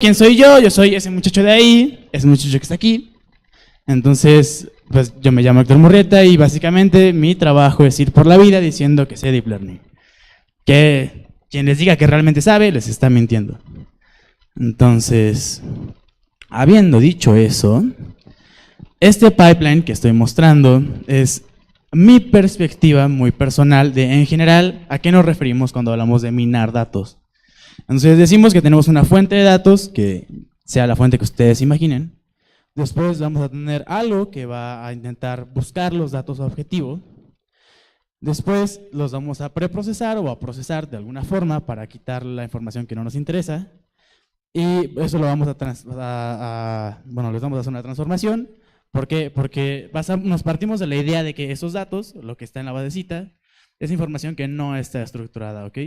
¿Quién soy yo? Yo soy ese muchacho de ahí, ese muchacho que está aquí. Entonces, pues yo me llamo Héctor Murrieta y básicamente mi trabajo es ir por la vida diciendo que sé Deep Learning. Que quien les diga que realmente sabe, les está mintiendo. Entonces, habiendo dicho eso, este pipeline que estoy mostrando es mi perspectiva muy personal de, en general, a qué nos referimos cuando hablamos de minar datos. Entonces decimos que tenemos una fuente de datos, que sea la fuente que ustedes imaginen. Después vamos a tener algo que va a intentar buscar los datos objetivo. Después los vamos a preprocesar o a procesar de alguna forma para quitar la información que no nos interesa. Y eso lo vamos les vamos a hacer una transformación. ¿Por qué? Porque nos partimos de la idea de que esos datos, lo que está en la basecita, es información que no está estructurada, ¿ok?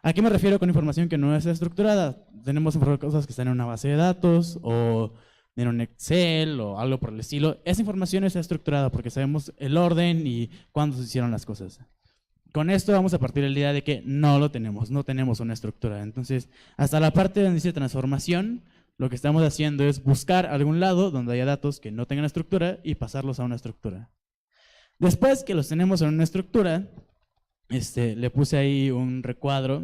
¿A qué me refiero con información que no está estructurada? Tenemos cosas que están en una base de datos o en un Excel o algo por el estilo. Esa información está estructurada porque sabemos el orden y cuándo se hicieron las cosas. Con esto vamos a partir de la idea de que no lo tenemos, no tenemos una estructura. Entonces, hasta la parte donde dice transformación, lo que estamos haciendo es buscar algún lado donde haya datos que no tengan estructura y pasarlos a una estructura. Después que los tenemos en una estructura, le puse ahí un recuadro.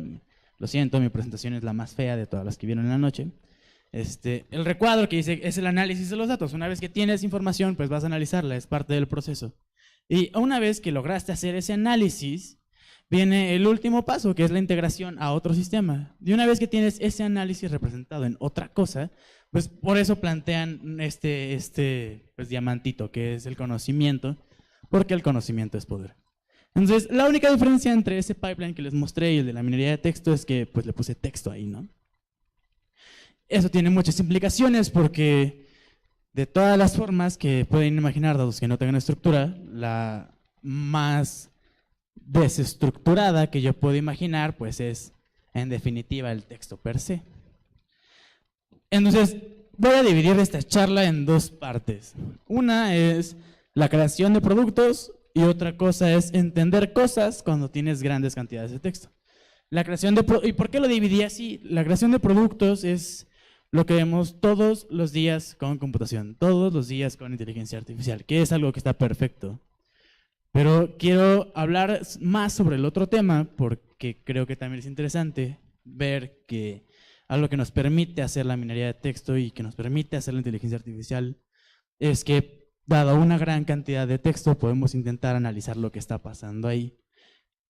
Lo siento, mi presentación es la más fea de todas las que vieron en la noche. El recuadro que dice es el análisis de los datos. Una vez que tienes información, pues vas a analizarla, es parte del proceso. Y una vez que lograste hacer ese análisis, viene el último paso, que es la integración a otro sistema. Y una vez que tienes ese análisis representado en otra cosa, pues por eso plantean pues, diamantito, que es el conocimiento, porque el conocimiento es poder. Entonces, la única diferencia entre ese pipeline que les mostré y el de la minería de texto es que pues le puse texto ahí, ¿no? Eso tiene muchas implicaciones porque de todas las formas que pueden imaginar datos que no tengan estructura, la más desestructurada que yo puedo imaginar pues es en definitiva el texto per se. Entonces, voy a dividir esta charla en dos partes. Una es la creación de productos y otra cosa es entender cosas cuando tienes grandes cantidades de texto. ¿Y por qué lo dividí así? La creación de productos es lo que vemos todos los días con computación, todos los días con inteligencia artificial, que es algo que está perfecto. Pero quiero hablar más sobre el otro tema porque creo que también es interesante ver que algo que nos permite hacer la minería de texto y que nos permite hacer la inteligencia artificial es que dado una gran cantidad de texto, podemos intentar analizar lo que está pasando ahí.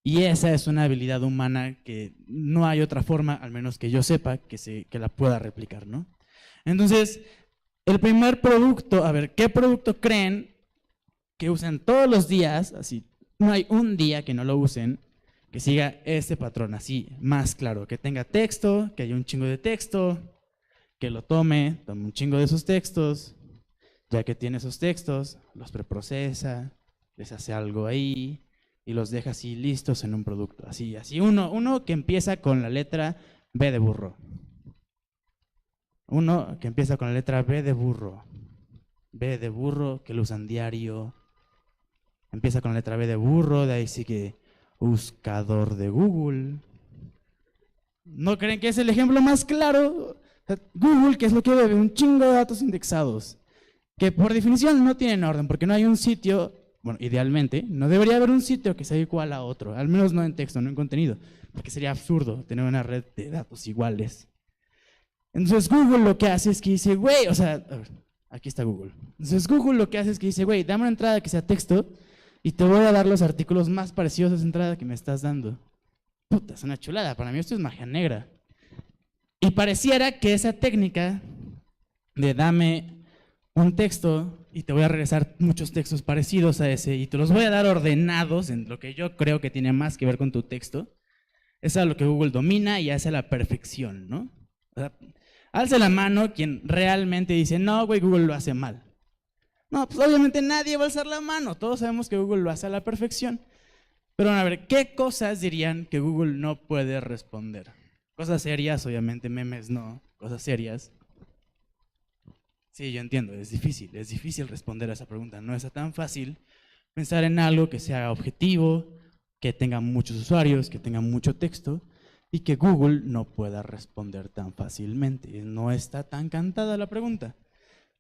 Y esa es una habilidad humana que no hay otra forma, al menos que yo sepa, que la pueda replicar, ¿no? Entonces, el primer producto, a ver, ¿qué producto creen que usen todos los días? Así, no hay un día que no lo usen, que siga este patrón, así, más claro, que tenga texto, que haya un chingo de texto, que lo tome un chingo de esos textos. Ya que tiene esos textos, los preprocesa, les hace algo ahí y los deja así listos en un producto. Así uno que empieza con la letra B de burro. Uno que empieza con la letra B de burro. B de burro, que lo usan diario. Empieza con la letra B de burro, de ahí sigue buscador de Google. ¿No creen que es el ejemplo más claro? Google, ¿qué es lo que bebe? Un chingo de datos indexados, que por definición no tienen orden, porque no hay un sitio, bueno, idealmente, no debería haber un sitio que sea igual a otro, al menos no en texto, no en contenido, porque sería absurdo tener una red de datos iguales. Entonces Google lo que hace es que dice, güey, o sea, a ver, aquí está Google. Entonces Google lo que hace es que dice, güey, dame una entrada que sea texto y te voy a dar los artículos más parecidos a esa entrada que me estás dando. Puta, es una chulada, para mí esto es magia negra. Y pareciera que esa técnica de dame un texto y te voy a regresar muchos textos parecidos a ese y te los voy a dar ordenados en lo que yo creo que tiene más que ver con tu texto, es a lo que Google domina y hace a la perfección, ¿no? O sea, alce la mano quien realmente dice, no, güey, Google lo hace mal. No, pues obviamente nadie va a alzar la mano, todos sabemos que Google lo hace a la perfección. Pero a ver, ¿qué cosas dirían que Google no puede responder? Cosas serias, obviamente, memes no, cosas serias. Sí, yo entiendo, es difícil responder a esa pregunta. No es tan fácil pensar en algo que sea objetivo, que tenga muchos usuarios, que tenga mucho texto y que Google no pueda responder tan fácilmente. No está tan cantada la pregunta.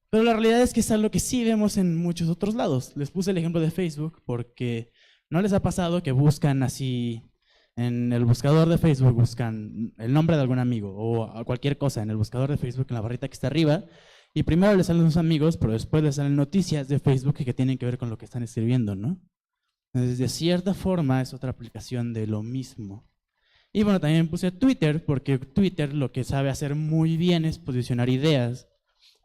Pero la realidad es que es algo que sí vemos en muchos otros lados. Les puse el ejemplo de Facebook porque ¿no les ha pasado que buscan así en el buscador de Facebook, buscan el nombre de algún amigo o cualquier cosa en el buscador de Facebook, en la barrita que está arriba, y primero les salen sus amigos, pero después les salen noticias de Facebook que tienen que ver con lo que están escribiendo, ¿no? Entonces, de cierta forma, es otra aplicación de lo mismo. Y bueno, también puse Twitter, porque Twitter lo que sabe hacer muy bien es posicionar ideas.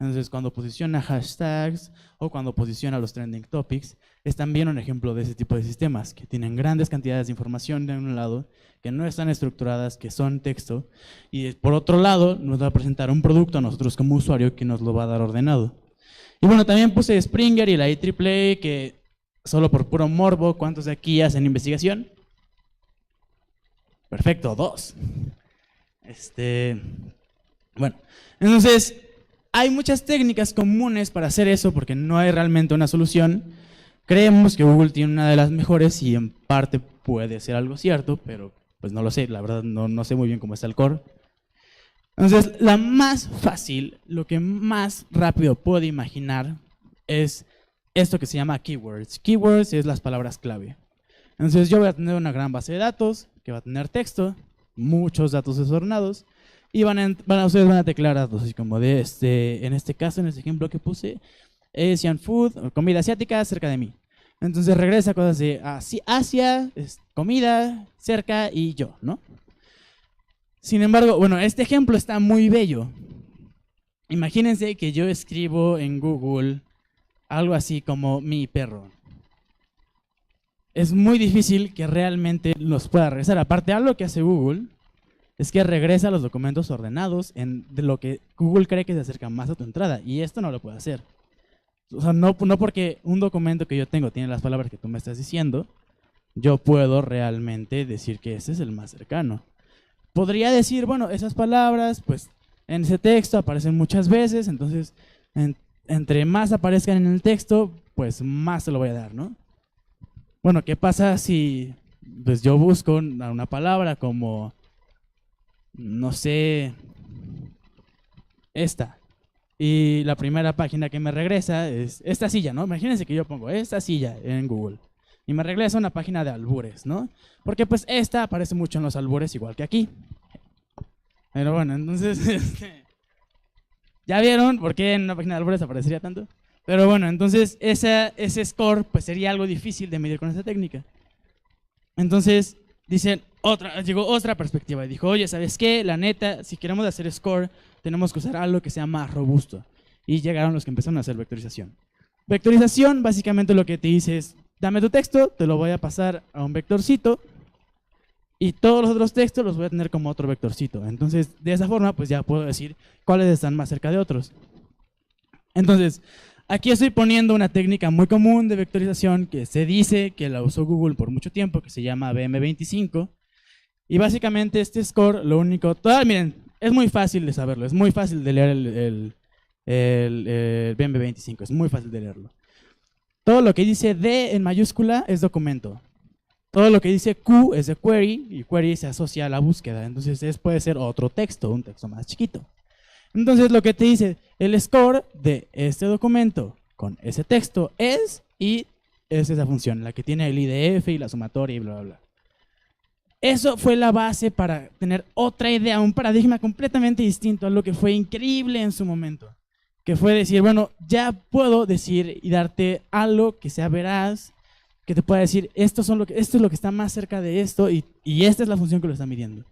Entonces, cuando posiciona hashtags o cuando posiciona los trending topics, es también un ejemplo de ese tipo de sistemas que tienen grandes cantidades de información de un lado, que no están estructuradas, que son texto, y por otro lado nos va a presentar un producto a nosotros como usuario que nos lo va a dar ordenado. Y bueno, también puse Springer y la IEEE, que solo por puro morbo, ¿cuántos de aquí hacen investigación? Perfecto, 2. Bueno, entonces hay muchas técnicas comunes para hacer eso porque no hay realmente una solución. Creemos que Google tiene una de las mejores y en parte puede ser algo cierto, pero pues no lo sé, la verdad no sé muy bien cómo está el core. Entonces, la más fácil, lo que más rápido puedo imaginar es esto que se llama keywords. Keywords es las palabras clave. Entonces yo voy a tener una gran base de datos que va a tener texto, muchos datos desordenados, y ustedes van a teclear datos, así como de en este caso, en este ejemplo que puse, Asian food, comida asiática cerca de mí. Entonces regresa cosas de Asia, comida, cerca y yo, ¿no? Sin embargo, bueno, este ejemplo está muy bello. Imagínense que yo escribo en Google algo así como mi perro. Es muy difícil que realmente los pueda regresar. Aparte, algo que hace Google es que regresa los documentos ordenados de lo que Google cree que se acerca más a tu entrada. Y esto no lo puede hacer. O sea, no porque un documento que yo tengo tiene las palabras que tú me estás diciendo, yo puedo realmente decir que ese es el más cercano. Podría decir, bueno, esas palabras, pues, en ese texto aparecen muchas veces, entonces, entre más aparezcan en el texto, pues más se lo voy a dar, ¿no? Bueno, ¿qué pasa si pues yo busco una palabra como, no sé, esta? Y la primera página que me regresa es esta silla, ¿no? Imagínense que yo pongo esta silla en Google y me regresa una página de albures, ¿no? Porque pues esta aparece mucho en los albures igual que aquí. Pero bueno, entonces, ¿ya vieron por qué en una página de albures aparecería tanto? Pero bueno, entonces ese score pues sería algo difícil de medir con esa técnica. Entonces llegó otra perspectiva y dijo, oye, ¿sabes qué? La neta, si queremos hacer score, tenemos que usar algo que sea más robusto. Y llegaron los que empezaron a hacer vectorización. Vectorización básicamente lo que te dice es, dame tu texto, te lo voy a pasar a un vectorcito y todos los otros textos los voy a tener como otro vectorcito. Entonces, de esa forma, pues ya puedo decir cuáles están más cerca de otros. Entonces, aquí estoy poniendo una técnica muy común de vectorización que se dice que la usó Google por mucho tiempo, que se llama BM25. Y básicamente este score, lo único... miren, es muy fácil de saberlo, es muy fácil de leer el BM25, es muy fácil de leerlo. Todo lo que dice D en mayúscula es documento. Todo lo que dice Q es de query, y query se asocia a la búsqueda. Entonces puede ser otro texto, un texto más chiquito. Entonces lo que te dice el score de este documento con ese texto es, y es esa función, la que tiene el IDF y la sumatoria y bla, bla, bla. Eso fue la base para tener otra idea, un paradigma completamente distinto a lo que fue increíble en su momento. Que fue decir, bueno, ya puedo decir y darte algo que sea veraz, que te pueda decir, esto es lo que está más cerca de esto y esta es la función que lo está midiendo.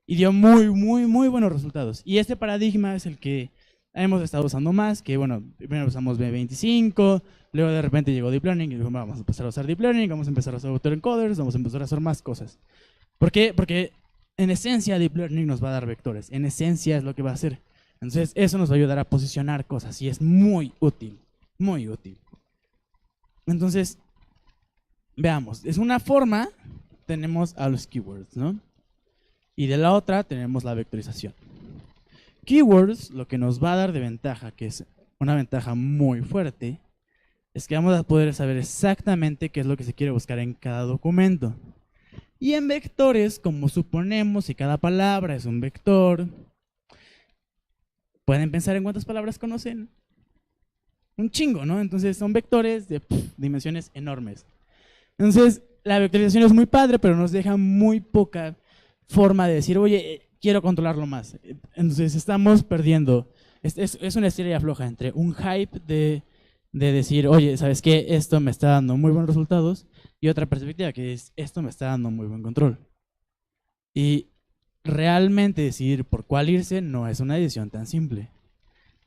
Y dio muy, muy, muy buenos resultados. Y este paradigma es el que hemos estado usando más, que bueno, primero usamos B25, luego de repente llegó Deep Learning y dijimos, vamos a empezar a usar Deep Learning, vamos a empezar a usar autoencoders, vamos a empezar a hacer más cosas. ¿Por qué? Porque en esencia Deep Learning nos va a dar vectores, en esencia es lo que va a hacer. Entonces eso nos va a ayudar a posicionar cosas y es muy útil, muy útil. Entonces, veamos, es una forma, tenemos a los keywords, ¿no? Y de la otra tenemos la vectorización. Keywords, lo que nos va a dar de ventaja, que es una ventaja muy fuerte, es que vamos a poder saber exactamente qué es lo que se quiere buscar en cada documento. Y en vectores, como suponemos que cada palabra es un vector, ¿pueden pensar en cuántas palabras conocen? Un chingo, ¿no? Entonces son vectores de dimensiones enormes. Entonces la vectorización es muy padre, pero nos deja muy poca forma de decir, oye, quiero controlarlo más. Entonces estamos perdiendo. Es una estrella floja entre un hype de decir, oye, ¿sabes qué? Esto me está dando muy buenos resultados, y otra perspectiva que es, esto me está dando muy buen control. Y realmente decidir por cuál irse no es una decisión tan simple.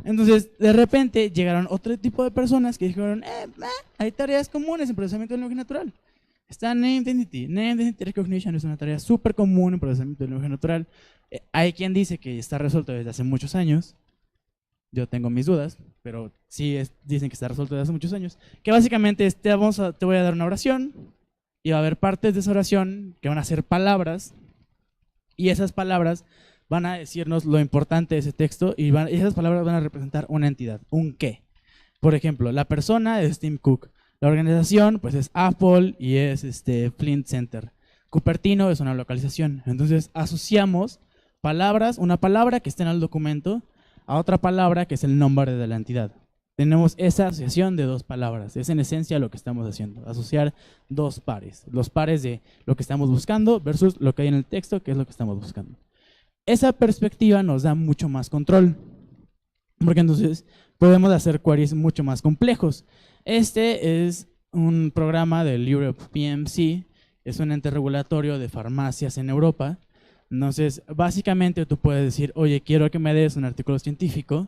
Entonces, de repente llegaron otro tipo de personas que dijeron, hay tareas comunes en procesamiento del lenguaje natural. Está Name Identity. Name Identity Recognition es una tarea súper común en procesamiento del lenguaje natural. Hay quien dice que está resuelto desde hace muchos años. Yo tengo mis dudas, pero sí dicen que está resuelto desde hace muchos años. Que básicamente te voy a dar una oración y va a haber partes de esa oración que van a ser palabras, y esas palabras van a decirnos lo importante de ese texto, y esas palabras van a representar una entidad, un qué. Por ejemplo, la persona es Tim Cook, la organización pues es Apple y es Flint Center. Cupertino es una localización. Entonces asociamos palabras, una palabra que esté en el documento, a otra palabra que es el nombre de la entidad. Tenemos esa asociación de dos palabras. Es en esencia lo que estamos haciendo, asociar dos pares. Los pares de lo que estamos buscando versus lo que hay en el texto, que es lo que estamos buscando. Esa perspectiva nos da mucho más control, porque entonces podemos hacer queries mucho más complejos. Este es un programa del Europe PMC, es un ente regulatorio de farmacias en Europa. Entonces, básicamente tú puedes decir, oye, quiero que me des un artículo científico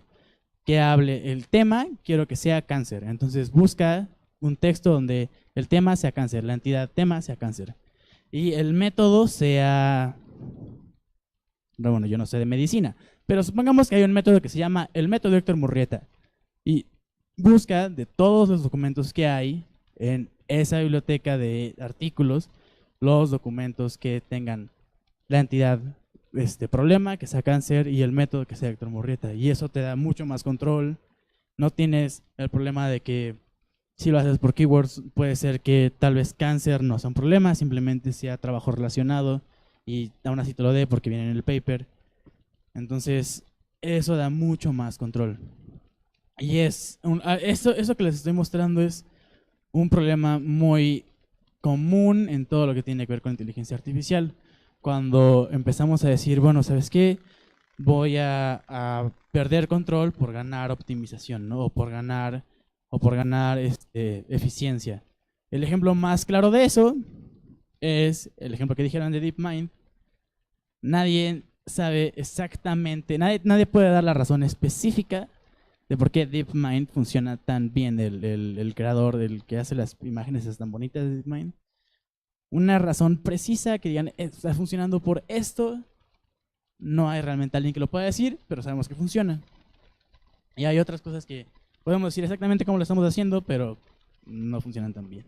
que hable el tema, quiero que sea cáncer. Entonces busca un texto donde el tema sea cáncer, la entidad tema sea cáncer. Y el método sea, bueno, yo no sé de medicina, pero supongamos que hay un método que se llama el método de Héctor Murrieta. Y busca de todos los documentos que hay en esa biblioteca de artículos, los documentos que tengan la entidad problema, que sea cáncer, y el método que sea Héctor Murrieta. Y eso te da mucho más control. No tienes el problema de que si lo haces por keywords, puede ser que tal vez cáncer no sea un problema, simplemente sea trabajo relacionado y aún así te lo dé porque viene en el paper. Entonces, eso da mucho más control. Y eso que les estoy mostrando es un problema muy común en todo lo que tiene que ver con inteligencia artificial. Cuando empezamos a decir, bueno, ¿sabes qué? Voy a perder control por ganar optimización, ¿no? O por ganar eficiencia. El ejemplo más claro de eso es el ejemplo que dijeron de DeepMind. Nadie sabe exactamente, nadie puede dar la razón específica de por qué DeepMind funciona tan bien, el creador, del que hace las imágenes tan bonitas de DeepMind. Una razón precisa que digan, está funcionando por esto, no hay realmente alguien que lo pueda decir, pero sabemos que funciona. Y hay otras cosas que podemos decir exactamente cómo lo estamos haciendo, pero no funcionan tan bien.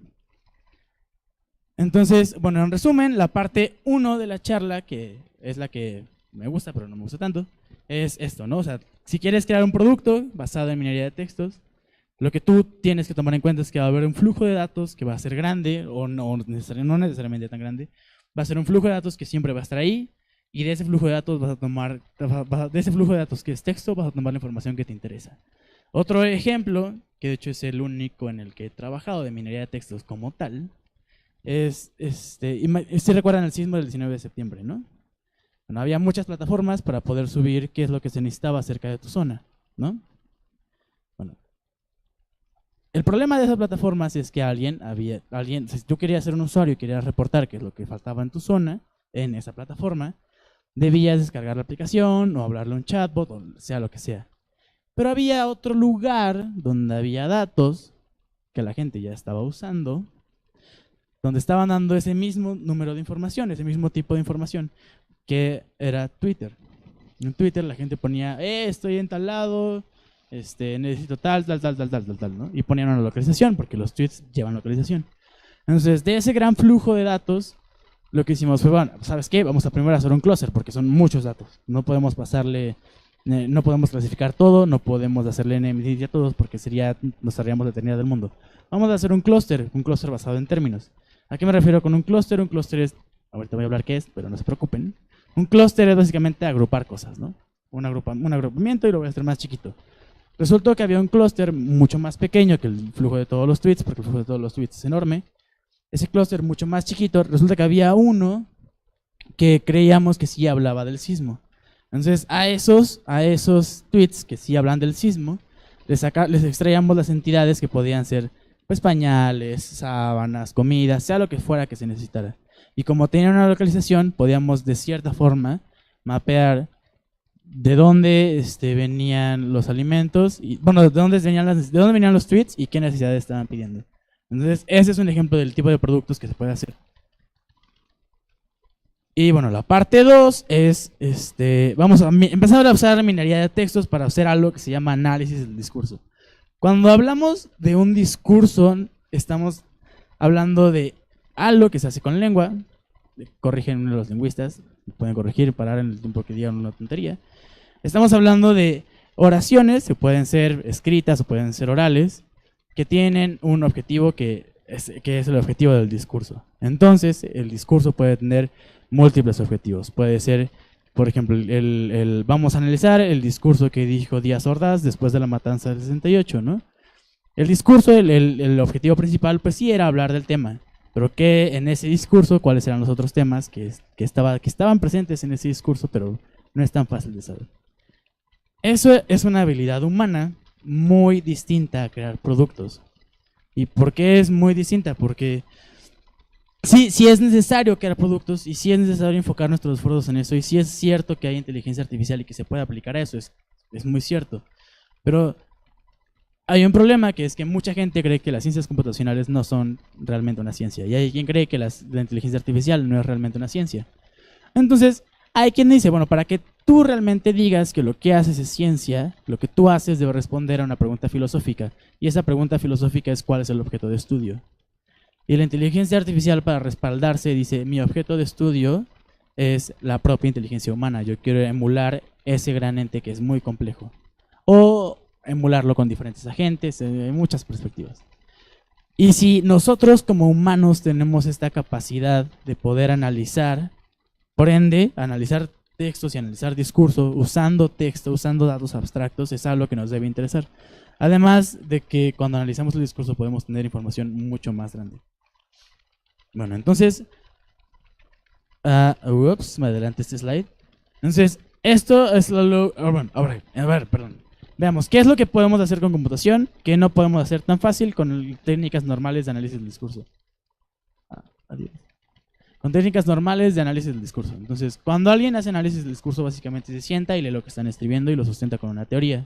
Entonces, bueno, en resumen, la parte 1 de la charla, que es la que me gusta, pero no me gusta tanto, es esto, ¿no? O sea, si quieres crear un producto basado en minería de textos, lo que tú tienes que tomar en cuenta es que va a haber un flujo de datos que va a ser grande, o no necesariamente tan grande. Va a ser un flujo de datos que siempre va a estar ahí, y de ese flujo de datos de ese flujo de datos que es texto, vas a tomar la información que te interesa. Otro ejemplo, que de hecho es el único en el que he trabajado de minería de textos como tal, es, si recuerdan el sismo del 19 de septiembre, ¿no? Bueno, había muchas plataformas para poder subir qué es lo que se necesitaba cerca de tu zona, ¿no? Bueno, el problema de esas plataformas es que si tú querías ser un usuario y querías reportar qué es lo que faltaba en tu zona, en esa plataforma, debías descargar la aplicación o hablarle a un chatbot o sea lo que sea. Pero había otro lugar donde había datos que la gente ya estaba usando, donde estaban dando ese mismo número de información, ese mismo tipo de información, que era Twitter. En Twitter la gente ponía, estoy en tal lado, necesito tal, ¿no? Y ponían una localización, porque los tweets llevan localización. Entonces, de ese gran flujo de datos, lo que hicimos fue, bueno, ¿sabes qué? Vamos a primero hacer un cluster, porque son muchos datos. No podemos no podemos clasificar todo, no podemos hacerle NMD a todos, porque nos estaríamos detenidos del mundo. Vamos a hacer un clúster basado en términos. ¿A qué me refiero con un clúster? Un clúster es ahorita voy a hablar qué es, pero no se preocupen. Un clúster es básicamente agrupar cosas, ¿no? Un agrupamiento y lo voy a hacer más chiquito. Resultó que había un clúster mucho más pequeño que el flujo de todos los tweets, porque el flujo de todos los tweets es enorme. Ese clúster mucho más chiquito, resulta que había uno que creíamos que sí hablaba del sismo. Entonces a esos tweets que sí hablan del sismo, les extraíamos las entidades que podían ser pues pañales, sábanas, comida, sea lo que fuera que se necesitara. Y como tenían una localización, podíamos de cierta forma mapear de dónde venían los alimentos, y bueno, de dónde venían los tweets y qué necesidades estaban pidiendo. Entonces ese es un ejemplo del tipo de productos que se puede hacer. Y bueno, la parte 2 es, vamos a empezar a usar minería de textos para hacer algo que se llama análisis del discurso. Cuando hablamos de un discurso, estamos hablando de algo que se hace con lengua. Corrigen los lingüistas, pueden corregir, parar en el tiempo que digan una tontería. Estamos hablando de oraciones que pueden ser escritas o pueden ser orales, que tienen un objetivo que es el objetivo del discurso. Entonces, el discurso puede tener múltiples objetivos. Puede ser, por ejemplo, vamos a analizar el discurso que dijo Díaz Ordaz después de la matanza del 68, ¿no? El discurso, el objetivo principal, pues sí era hablar del tema, pero que en ese discurso, cuáles eran los otros temas que estaban presentes en ese discurso, pero no es tan fácil de saber. Eso es una habilidad humana muy distinta a crear productos. ¿Y por qué es muy distinta? Porque sí es necesario crear productos y sí es necesario enfocar nuestros esfuerzos en eso, y sí es cierto que hay inteligencia artificial y que se puede aplicar a eso, es muy cierto. Pero hay un problema, que es que mucha gente cree que las ciencias computacionales no son realmente una ciencia, y hay quien cree que la inteligencia artificial no es realmente una ciencia. Entonces hay quien dice, bueno, para que tú realmente digas que lo que haces es ciencia, lo que tú haces debe responder a una pregunta filosófica, y esa pregunta filosófica es ¿cuál es el objeto de estudio? Y la inteligencia artificial, para respaldarse, dice, mi objeto de estudio es la propia inteligencia humana, yo quiero emular ese gran ente que es muy complejo, o emularlo con diferentes agentes, en muchas perspectivas. Y si nosotros como humanos tenemos esta capacidad de poder analizar, por ende, analizar textos y analizar discurso, usando texto, usando datos abstractos, es algo que nos debe interesar. Además de que cuando analizamos el discurso podemos tener información mucho más grande. Bueno, entonces, me adelanté este slide. Entonces, esto es lo... Bueno, a ver, perdón. Veamos, ¿qué es lo que podemos hacer con computación que no podemos hacer tan fácil con técnicas normales de análisis del discurso? Adiós. Con técnicas normales de análisis del discurso. Entonces, cuando alguien hace análisis del discurso, básicamente se sienta y lee lo que están escribiendo y lo sustenta con una teoría.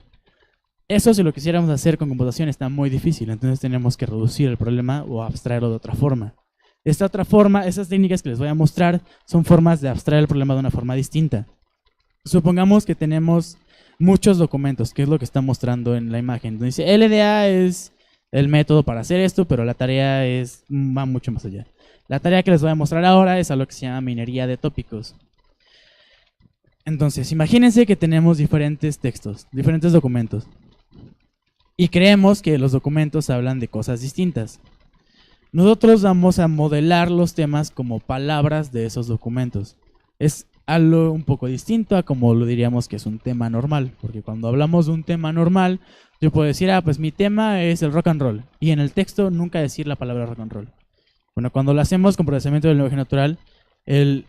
Eso, si lo quisiéramos hacer con computación, está muy difícil. Entonces tenemos que reducir el problema o abstraerlo de otra forma. Esta otra forma, esas técnicas que les voy a mostrar, son formas de abstraer el problema de una forma distinta. Supongamos que tenemos muchos documentos, que es lo que está mostrando en la imagen. Donde dice, LDA es el método para hacer esto, pero la tarea va mucho más allá. La tarea que les voy a mostrar ahora es algo que se llama minería de tópicos. Entonces, imagínense que tenemos diferentes textos, diferentes documentos. Y creemos que los documentos hablan de cosas distintas. Nosotros vamos a modelar los temas como palabras de esos documentos. Es algo un poco distinto a como lo diríamos que es un tema normal. Porque cuando hablamos de un tema normal, yo puedo decir, pues mi tema es el rock and roll. Y en el texto nunca decir la palabra rock and roll. Bueno, cuando lo hacemos con procesamiento del lenguaje natural, el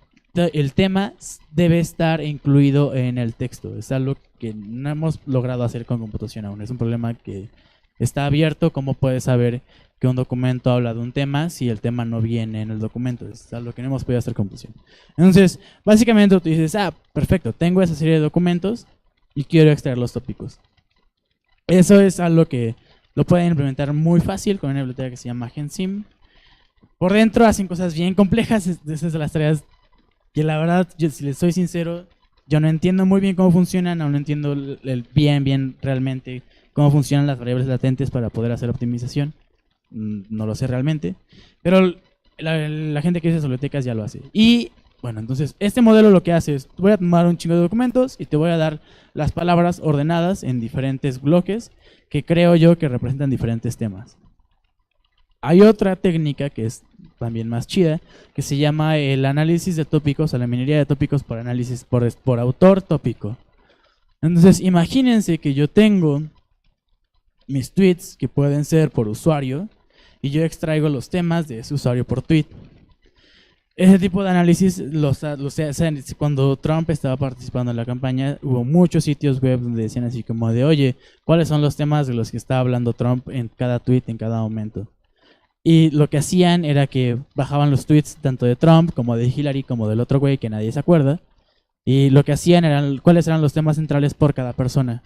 tema debe estar incluido en el texto. Es algo que no hemos logrado hacer con computación aún. Es un problema que está abierto. ¿Cómo puedes saber que un documento habla de un tema si el tema no viene en el documento? Es algo que no hemos podido hacer con computación. Entonces, básicamente tú dices, perfecto, tengo esa serie de documentos y quiero extraer los tópicos. Eso es algo que lo pueden implementar muy fácil con una biblioteca que se llama GenSim. Por dentro hacen cosas bien complejas. Esas son las tareas que la verdad, si les soy sincero, yo no entiendo muy bien cómo funcionan, aún no entiendo bien realmente cómo funcionan las variables latentes para poder hacer optimización. No lo sé realmente, pero la gente que usa bibliotecas ya lo hace. Y bueno, entonces este modelo lo que hace es, voy a tomar un chingo de documentos y te voy a dar las palabras ordenadas en diferentes bloques que creo yo que representan diferentes temas. Hay otra técnica que es también más chida, que se llama el análisis de tópicos o la minería de tópicos por análisis por autor tópico. Entonces, imagínense que yo tengo mis tweets que pueden ser por usuario y yo extraigo los temas de ese usuario por tweet. Ese tipo de análisis cuando Trump estaba participando en la campaña, hubo muchos sitios web donde decían así como de, oye, ¿cuáles son los temas de los que está hablando Trump en cada tweet, en cada momento? Y lo que hacían era que bajaban los tweets tanto de Trump como de Hillary como del otro güey que nadie se acuerda. Y lo que hacían eran cuáles eran los temas centrales por cada persona.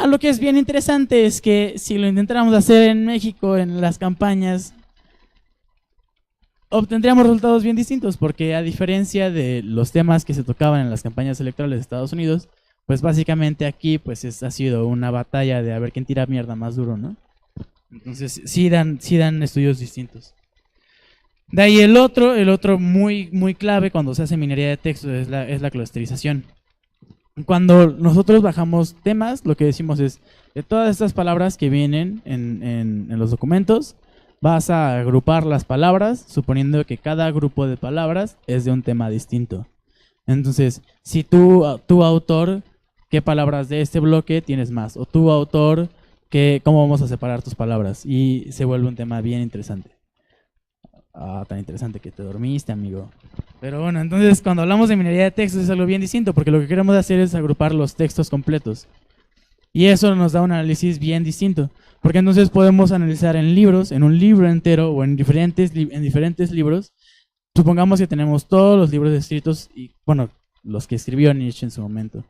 Lo que es bien interesante es que si lo intentáramos hacer en México, en las campañas, obtendríamos resultados bien distintos, porque a diferencia de los temas que se tocaban en las campañas electorales de Estados Unidos, pues básicamente aquí pues ha sido una batalla de a ver quién tira mierda más duro, ¿no? Entonces sí dan estudios distintos. De ahí el otro muy clave cuando se hace minería de texto es la clusterización. Cuando nosotros bajamos temas, lo que decimos es, de todas estas palabras que vienen en los documentos, vas a agrupar las palabras, suponiendo que cada grupo de palabras es de un tema distinto. Entonces, si tu autor, ¿qué palabras de este bloque tienes más? O tu autor, ¿cómo vamos a separar tus palabras? Y se vuelve un tema bien interesante. Tan interesante que te dormiste, amigo. Pero bueno, entonces cuando hablamos de minería de textos es algo bien distinto, porque lo que queremos hacer es agrupar los textos completos. Y eso nos da un análisis bien distinto, porque entonces podemos analizar en libros, en un libro entero o en diferentes libros. Supongamos que tenemos todos los libros escritos, y bueno, los que escribió Nietzsche en su momento.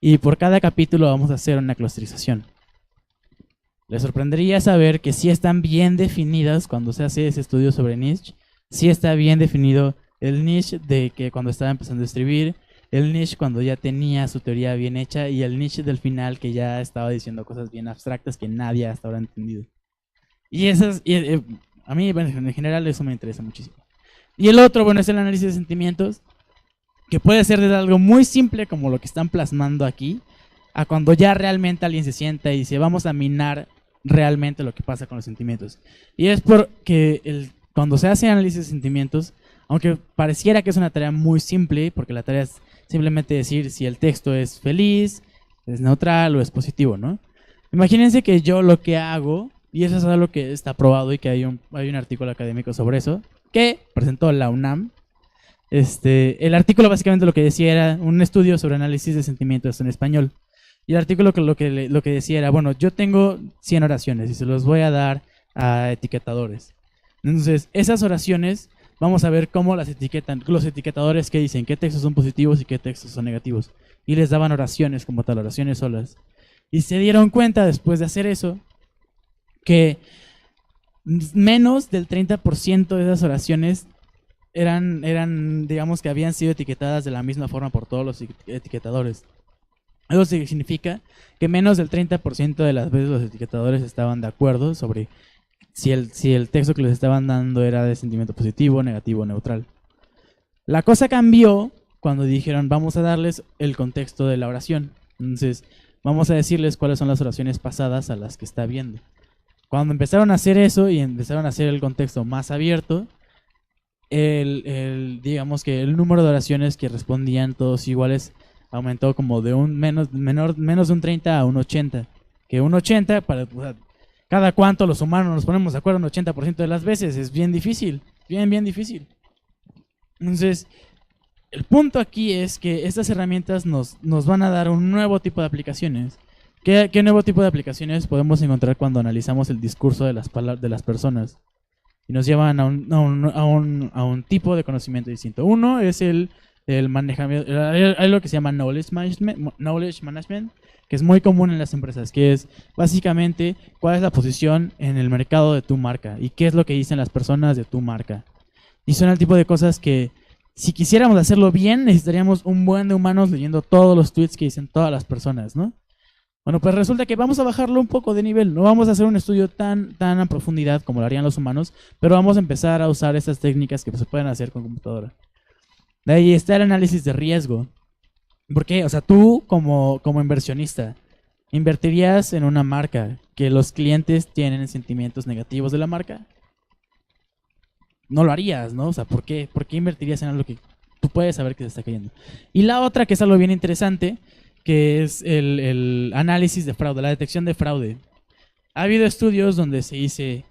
Y por cada capítulo vamos a hacer una clusterización. Les sorprendería saber que sí están bien definidas cuando se hace ese estudio sobre Nietzsche. Sí está bien definido el Nietzsche de que cuando estaba empezando a escribir, el Nietzsche cuando ya tenía su teoría bien hecha y el Nietzsche del final que ya estaba diciendo cosas bien abstractas que nadie hasta ahora ha entendido. Y a mí en general eso me interesa muchísimo. Y el otro, bueno, es el análisis de sentimientos, que puede ser desde algo muy simple como lo que están plasmando aquí, a cuando ya realmente alguien se sienta y dice, vamos a minar realmente lo que pasa con los sentimientos. Y es porque cuando se hace análisis de sentimientos, aunque pareciera que es una tarea muy simple, porque la tarea es simplemente decir si el texto es feliz, es neutral o es positivo, ¿no? Imagínense que yo lo que hago, y eso es algo que está probado y que hay un artículo académico sobre eso, que presentó la UNAM. El artículo básicamente lo que decía era un estudio sobre análisis de sentimientos en español. Y el artículo lo que decía era, bueno, yo tengo 100 oraciones y se los voy a dar a etiquetadores. Entonces, esas oraciones, vamos a ver cómo las etiquetan, los etiquetadores que dicen qué textos son positivos y qué textos son negativos. Y les daban oraciones como tal, oraciones solas. Y se dieron cuenta después de hacer eso, que menos del 30% de esas oraciones eran, digamos que habían sido etiquetadas de la misma forma por todos los etiquetadores. Eso significa que menos del 30% de las veces los etiquetadores estaban de acuerdo sobre si el texto que les estaban dando era de sentimiento positivo, negativo o neutral. La cosa cambió cuando dijeron vamos a darles el contexto de la oración. Entonces vamos a decirles cuáles son las oraciones pasadas a las que está viendo. Cuando empezaron a hacer eso y empezaron a hacer el contexto más abierto, digamos que el número de oraciones que respondían todos iguales aumentó como de menos de un 30 a un 80. Que un 80, cada cuánto los humanos nos ponemos de acuerdo un 80% de las veces, es bien difícil, bien difícil. Entonces, el punto aquí es que estas herramientas nos van a dar un nuevo tipo de aplicaciones. ¿Qué nuevo tipo de aplicaciones podemos encontrar cuando analizamos el discurso de las personas? Y nos llevan a un tipo de conocimiento distinto. Uno es el manejamiento, hay lo que se llama knowledge management, que es muy común en las empresas, que es básicamente cuál es la posición en el mercado de tu marca y qué es lo que dicen las personas de tu marca. Y son el tipo de cosas que si quisiéramos hacerlo bien necesitaríamos un buen de humanos leyendo todos los tweets que dicen todas las personas, ¿no? Bueno, pues resulta que vamos a bajarlo un poco de nivel. No vamos a hacer un estudio tan a profundidad como lo harían los humanos, pero vamos a empezar a usar estas técnicas que se pueden hacer con computadora. De ahí está el análisis de riesgo. ¿Por qué? O sea, tú como inversionista, ¿Invertirías en una marca que los clientes tienen sentimientos negativos de la marca? No lo harías, ¿no? O sea, ¿por qué? ¿Por qué invertirías en algo que tú puedes saber que se está cayendo? Y la otra, que es algo bien interesante, que es el análisis de fraude, la detección de fraude. Ha habido estudios donde se dice,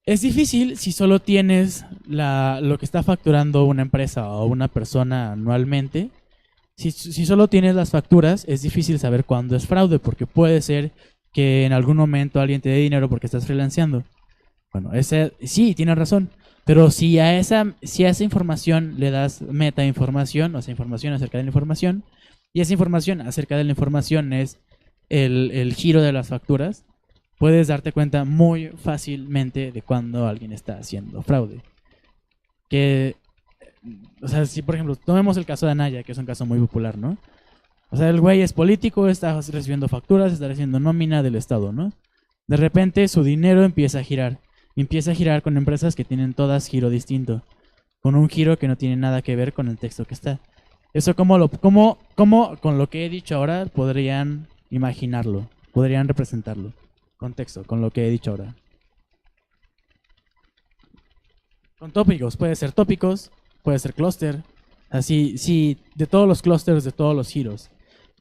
es difícil si solo tienes lo que está facturando una empresa o una persona anualmente. Si solo tienes las facturas, es difícil saber cuándo es fraude, porque puede ser que en algún momento alguien te dé dinero porque estás freelanceando. Bueno, sí, tienes razón. Pero si a esa información le das metainformación, o sea, información acerca de la información, y esa información acerca de la información es el giro de las facturas, puedes darte cuenta muy fácilmente de cuando alguien está haciendo fraude. O sea, si por ejemplo, tomemos el caso de Anaya, que es un caso muy popular, ¿no? O sea, el güey es político, está recibiendo facturas, está recibiendo nómina del Estado, ¿no? De repente su dinero empieza a girar. Empieza a girar con empresas que tienen todas giro distinto, con un giro que no tiene nada que ver con el texto que está. Eso cómo con lo que he dicho ahora podrían imaginarlo, podrían representarlo, con texto, con lo que he dicho ahora. Con tópicos, puede ser clúster, así de todos los clústeres, de todos los giros.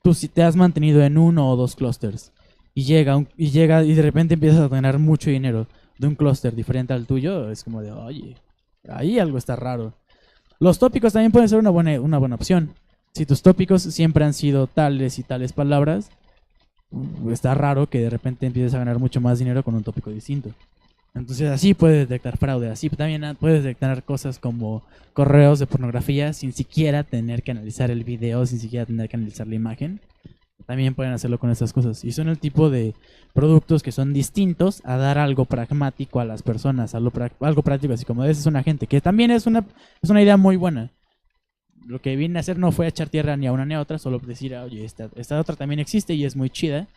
Tú si te has mantenido en uno o dos clústeres y de repente empiezas a ganar mucho dinero de un clúster diferente al tuyo, es como de, oye, ahí algo está raro. Los tópicos también pueden ser una buena opción. Si tus tópicos siempre han sido tales y tales palabras, está raro que de repente empieces a ganar mucho más dinero con un tópico distinto. Entonces así puedes detectar fraude. Así también puedes detectar cosas como correos de pornografía sin siquiera tener que analizar el video, sin siquiera tener que analizar la imagen. También pueden hacerlo con estas cosas. Y son el tipo de productos que son distintos a dar algo pragmático a las personas, algo práctico, así como ese es un agente, que también es una idea muy buena. Lo que vine a hacer no fue echar tierra ni a una ni a otra, solo decir, oye, esta otra también existe y es muy chida.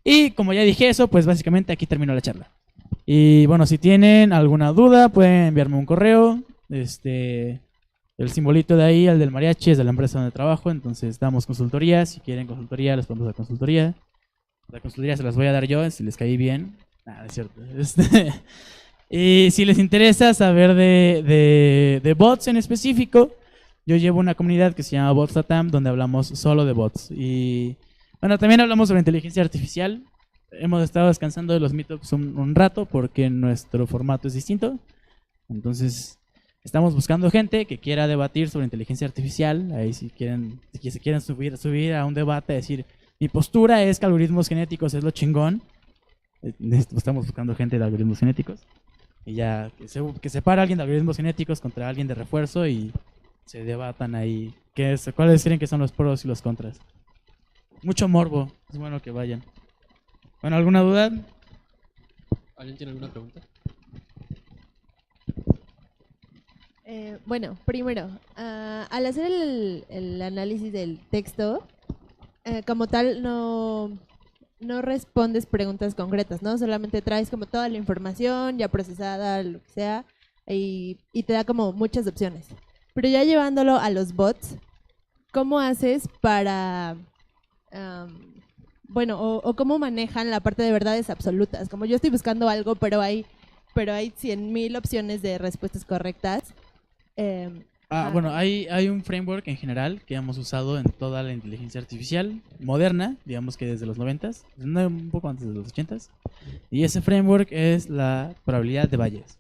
Y como ya dije eso, pues básicamente aquí terminó la charla. Y bueno, si tienen alguna duda, pueden enviarme un correo. El simbolito de ahí, el del mariachi, es de la empresa donde trabajo, entonces damos consultoría. Si quieren consultoría, les podemos dar consultoría. La consultoría se las voy a dar yo, si les caí bien. Nada, es cierto. Y si les interesa saber de bots en específico, yo llevo una comunidad que se llama Bots.atam, donde hablamos solo de bots. Y bueno, también hablamos sobre inteligencia artificial. Hemos estado descansando de los meetups un rato porque nuestro formato es distinto. Entonces estamos buscando gente que quiera debatir sobre inteligencia artificial. Ahí si se quieren subir a un debate, decir, mi postura es que algoritmos genéticos es lo chingón. Estamos buscando gente de algoritmos genéticos. Y ya que se para alguien de algoritmos genéticos contra alguien de refuerzo y se debatan ahí. ¿Cuáles creen que son los pros y los contras? Mucho morbo. Es bueno que vayan. Bueno, ¿alguna duda? ¿Alguien tiene alguna pregunta? Bueno, primero, al hacer el análisis del texto, como tal no respondes preguntas concretas, ¿no? Solamente traes como toda la información ya procesada, lo que sea, y te da como muchas opciones. Pero ya llevándolo a los bots, ¿cómo haces para... o cómo manejan la parte de verdades absolutas? Como yo estoy buscando algo, pero hay 100,000 opciones de respuestas correctas. Bueno, hay un framework en general que hemos usado en toda la inteligencia artificial moderna, digamos que desde los 90s, un poco antes de los 80s. Y ese framework es la probabilidad de Bayes.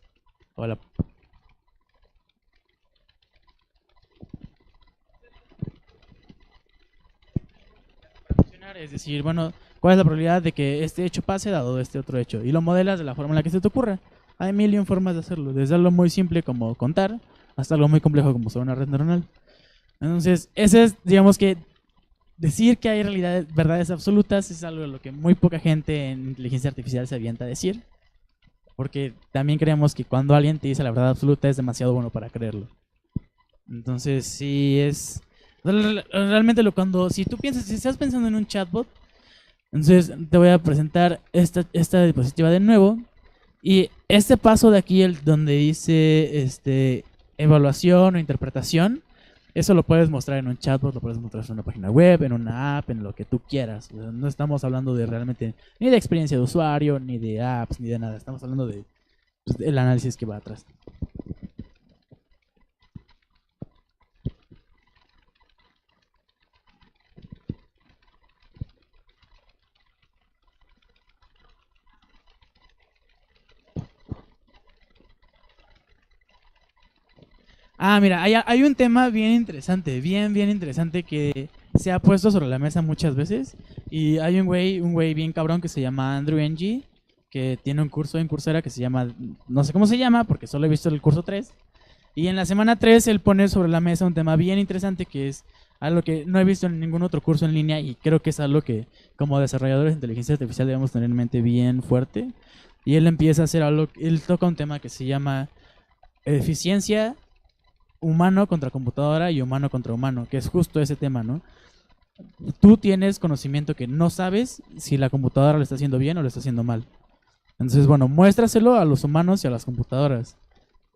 Es decir, bueno, ¿cuál es la probabilidad de que este hecho pase dado este otro hecho? Y lo modelas de la forma en la que se te ocurra. Hay mil y un formas de hacerlo, desde algo muy simple como contar hasta algo muy complejo como usar una red neuronal. Entonces, ese es, digamos que, decir que hay verdades absolutas es algo de lo que muy poca gente en inteligencia artificial se avienta a decir. Porque también creemos que cuando alguien te dice la verdad absoluta es demasiado bueno para creerlo. Entonces, sí es... Realmente si estás pensando en un chatbot, entonces te voy a presentar esta diapositiva de nuevo. Y este paso de aquí, donde dice evaluación o interpretación, Eso lo puedes mostrar en un chatbot, lo puedes mostrar en una página web, en una app, en lo que tú quieras. O sea, no estamos hablando de realmente ni de experiencia de usuario, ni de apps, ni de nada. Estamos hablando de pues, el análisis que va atrás. Ah, mira, hay un tema bien interesante, bien interesante que se ha puesto sobre la mesa muchas veces. Y hay un güey bien cabrón que se llama Andrew Ng, que tiene un curso en Coursera que se llama, no sé cómo se llama, porque solo he visto el curso 3. Y en la semana 3 él pone sobre la mesa un tema bien interesante que es algo que no he visto en ningún otro curso en línea y creo que es algo que como desarrolladores de inteligencia artificial debemos tener en mente bien fuerte. Y él empieza a hacer algo, él toca un tema que se llama eficiencia humano contra computadora y humano contra humano, que es justo ese tema, ¿no? Tú tienes conocimiento que no sabes si la computadora lo está haciendo bien o lo está haciendo mal. Entonces, bueno, muéstraselo a los humanos y a las computadoras.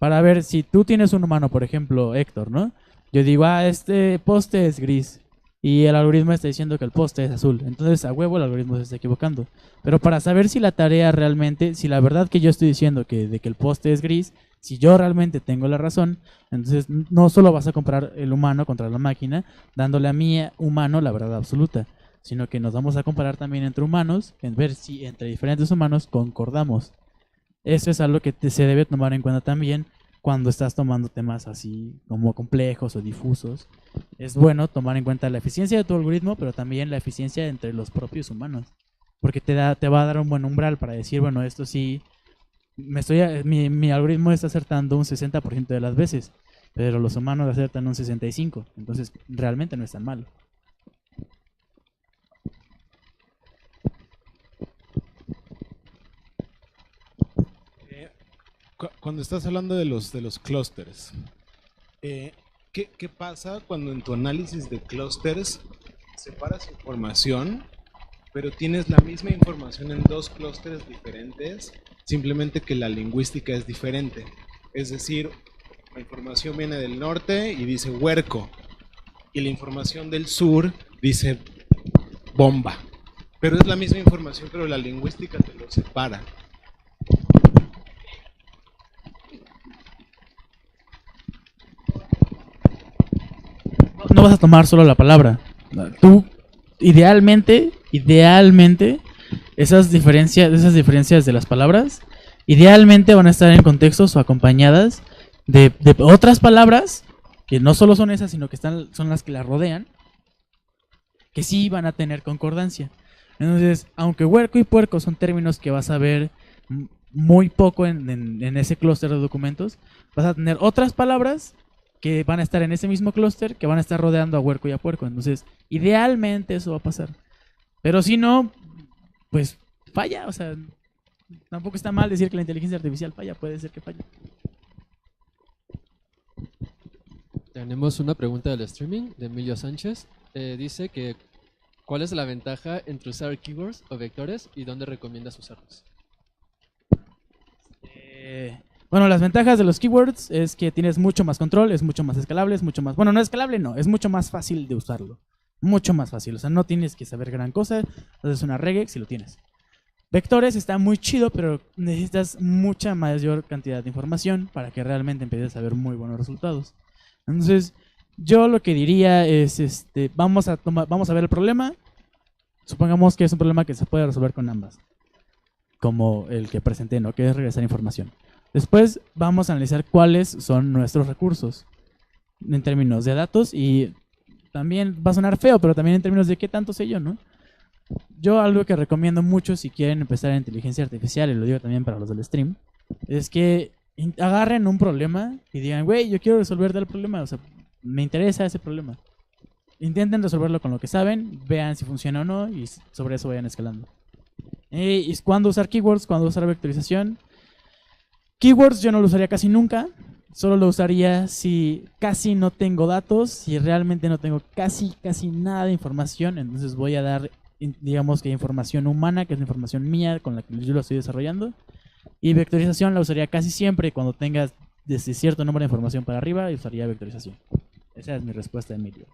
Para ver si tú tienes un humano, por ejemplo, Héctor, ¿no? Yo digo, este poste es gris. Y el algoritmo está diciendo que el poste es azul. Entonces, a huevo el algoritmo se está equivocando. Pero para saber si la tarea realmente, si la verdad que yo estoy diciendo de que el poste es gris, si yo realmente tengo la razón, entonces no solo vas a comparar el humano contra la máquina, dándole a mi humano la verdad absoluta, sino que nos vamos a comparar también entre humanos, en ver si entre diferentes humanos concordamos. Eso es algo que se debe tomar en cuenta también cuando estás tomando temas así como complejos o difusos. Es bueno tomar en cuenta la eficiencia de tu algoritmo, pero también la eficiencia entre los propios humanos, porque te va a dar un buen umbral para decir, bueno, esto sí, mi algoritmo está acertando un 60% de las veces, pero los humanos acertan un 65%, entonces realmente no es tan malo. Cuando estás hablando de los clústeres, ¿qué pasa cuando en tu análisis de clústeres separas información, pero tienes la misma información en dos clústeres diferentes, simplemente que la lingüística es diferente? Es decir, la información viene del norte y dice huerco, y la información del sur dice bomba. Pero es la misma información, pero la lingüística te lo separa. No vas a tomar solo la palabra. Tú, idealmente, esas diferencias de las palabras, idealmente van a estar en contextos o acompañadas de otras palabras, que no solo son esas, sino que son las que las rodean, que sí van a tener concordancia. Entonces, aunque huerco y puerco son términos que vas a ver muy poco en ese clúster de documentos, vas a tener otras palabras que van a estar en ese mismo clúster, que van a estar rodeando a huerco y a puerco. Entonces, idealmente eso va a pasar. Pero si no, pues falla. O sea, tampoco está mal decir que la inteligencia artificial falla. Puede ser que falle. Tenemos una pregunta del streaming de Emilio Sánchez. Dice que ¿cuál es la ventaja entre usar keywords o vectores y dónde recomiendas usarlos? Bueno, las ventajas de los keywords es que tienes mucho más control, es mucho más escalable, es mucho más... Bueno, no escalable, no, es mucho más fácil de usarlo. Mucho más fácil, o sea, no tienes que saber gran cosa, haces una regex si lo tienes. Vectores está muy chido, pero necesitas mucha mayor cantidad de información para que realmente empieces a ver muy buenos resultados. Entonces, yo lo que diría es, vamos a ver el problema. Supongamos que es un problema que se puede resolver con ambas, como el que presenté, ¿no? Que es regresar información. Después vamos a analizar cuáles son nuestros recursos en términos de datos y también va a sonar feo, pero también en términos de qué tanto sé yo, ¿no? Yo algo que recomiendo mucho si quieren empezar en inteligencia artificial, y lo digo también para los del stream, es que agarren un problema y digan, güey, yo quiero resolver tal problema, o sea, me interesa ese problema. Intenten resolverlo con lo que saben, vean si funciona o no y sobre eso vayan escalando. ¿Y cuándo usar keywords? ¿Cuándo usar vectorización? Keywords yo no lo usaría casi nunca, solo lo usaría si casi no tengo datos, si realmente no tengo casi nada de información, entonces voy a dar, digamos que información humana, que es la información mía con la que yo lo estoy desarrollando, y vectorización la usaría casi siempre cuando tengas desde cierto número de información para arriba y usaría vectorización. Esa es mi respuesta, Emilio.